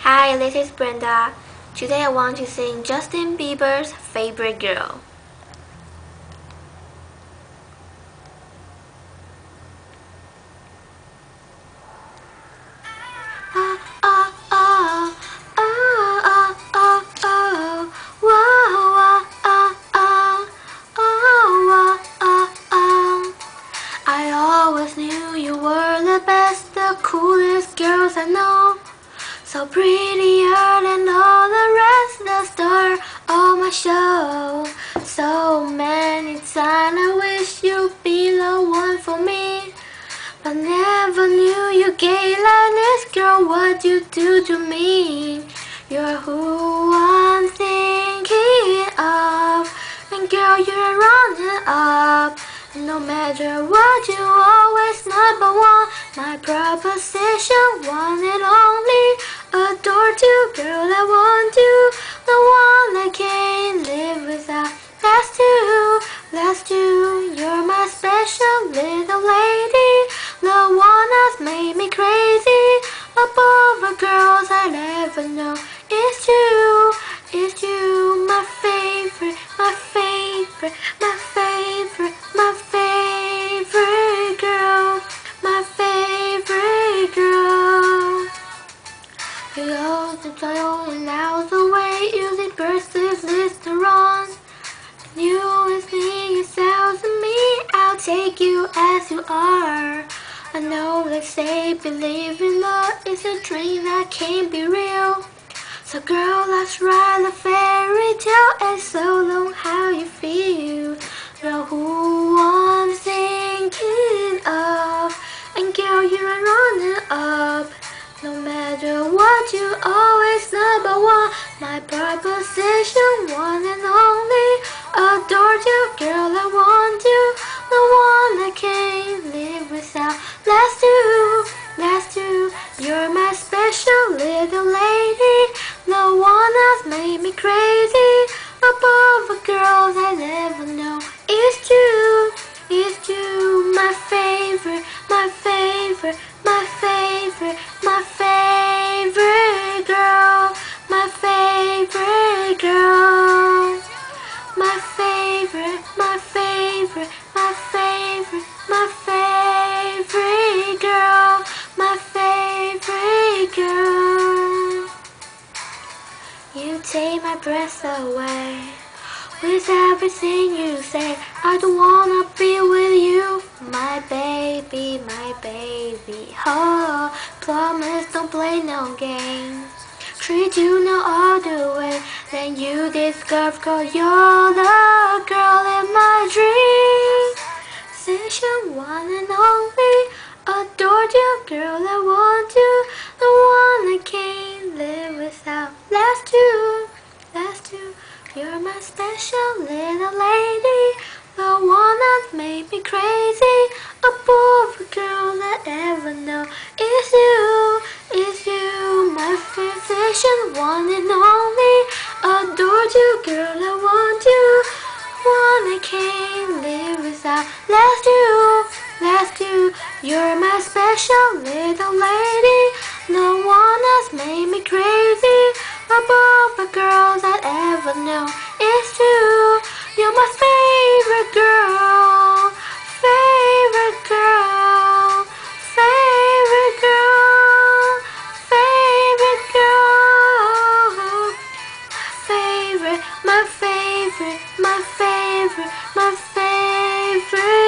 Hi, this is Brenda. Today I want to sing Justin Bieber's Favorite Girl. I always knew you were the best, the coolest girls I know. So prettier than all the rest, the star of my show. So many times I wish you'd be the one for me, but never knew you gay like this, girl. What you do to me? You're who I'm thinking of, and girl, you're running up. No matter what, you always number one. My proposition, one and only. Adore you, girl, I want you. The one I can't live without. Last two, you're my special little lady. The one that's made me crazy. Above the girls I'd ever know. It's you, my favorite, my favorite, my favorite, my favorite girl, my favorite girl. You hold the title and now the way you did versus restaurants. You always think yourself to me, I'll take you as you are. I know they say believe in love is a dream that can't be real. So girl, let's write a fairy tale and so long how you feel. You're who I'm thinking of, and girl, you're running up. No matter what, you always number one. My proposition, one and only. Adore you, girl, I want you. The one I can't live without. Last two, you're my special little lady. The one that's made me crazy. Above the girls I never know. It's you, my favorite, my favorite, my favorite, my favorite girl, my favorite girl, my favorite, my favorite, my favorite, my favorite girl, my favorite girl. You take my breath away with everything you say. I don't wanna be with you, my baby, my baby. Oh, promise don't play no games. Treat you no other way than you deserve, 'cause you're the girl in my dreams. Session one and only. Adore you, girl, I want you. The one I can't live without. Last two, you're my special little lady. The one that made me crazy. Above the girl I ever know. It's you, my physician, one and only. Adore you, girl, I want you. One I can't live without. Last two, you're my special little lady. The one that's made me crazy. Above the girls I ever know. It's you, you're my favorite girl, favorite girl, favorite girl, favorite girl, favorite, my favorite, my favorite, my favorite.